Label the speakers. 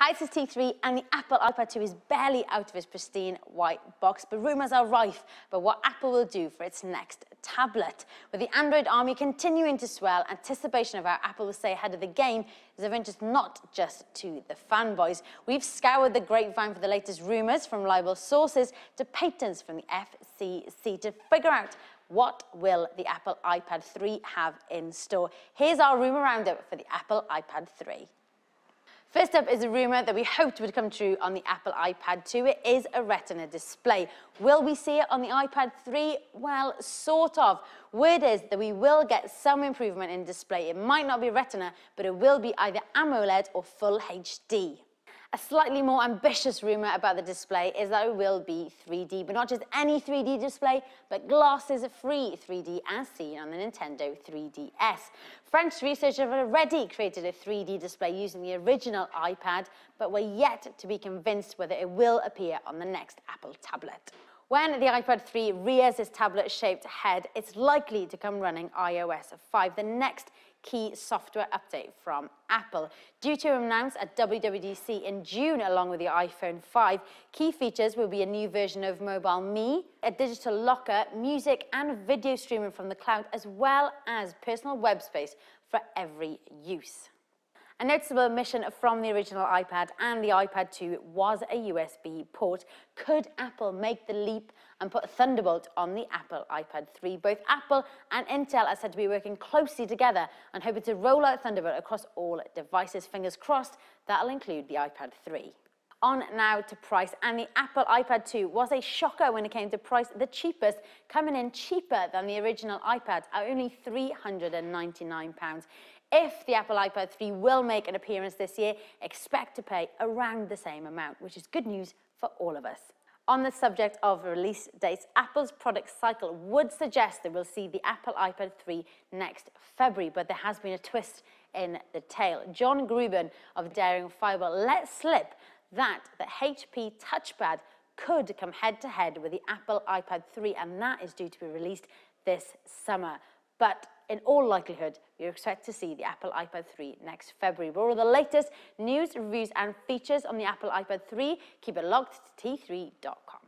Speaker 1: Hi, this is T3, and the Apple iPad 2 is barely out of its pristine white box, but rumours are rife about what Apple will do for its next tablet. With the Android army continuing to swell, anticipation of how Apple will stay ahead of the game is of interest not just to the fanboys. We've scoured the grapevine for the latest rumours, from libel sources to patents from the FCC, to figure out what will the Apple iPad 3 have in store. Here's our rumour roundup for the Apple iPad 3. First up is a rumour that we hoped would come true on the Apple iPad 2. It is a Retina display. Will we see it on the iPad 3? Well, sort of. Word is that we will get some improvement in display. It might not be Retina, but it will be either AMOLED or Full HD. A slightly more ambitious rumour about the display is that it will be 3D, but not just any 3D display, but glasses-free 3D as seen on the Nintendo 3DS. French researchers have already created a 3D display using the original iPad, but we're yet to be convinced whether it will appear on the next Apple tablet. When the iPad 3 rears its tablet-shaped head, it's likely to come running iOS 5, the next key software update from Apple. Due to announce at WWDC in June along with the iPhone 5, key features will be a new version of Mobile Me, a digital locker, music and video streaming from the cloud, as well as personal web space for every use. A noticeable omission from the original iPad and the iPad 2 was a USB port. Could Apple make the leap and put Thunderbolt on the Apple iPad 3? Both Apple and Intel are said to be working closely together and hoping to roll out Thunderbolt across all devices. Fingers crossed that'll include the iPad 3. On now to price, and the Apple iPad 2 was a shocker when it came to price, the cheapest, coming in cheaper than the original iPad at only £399. If the Apple iPad 3 will make an appearance this year, expect to pay around the same amount, which is good news for all of us. On the subject of release dates, Apple's product cycle would suggest that we'll see the Apple iPad 3 next February, but there has been a twist in the tale. John Gruben of Daring Fiber let slip that the HP touchpad could come head-to-head with the Apple iPad 3, and that is due to be released this summer. But in all likelihood, we expect to see the Apple iPad 3 next February. For all the latest news, reviews and features on the Apple iPad 3, keep it locked to t3.com.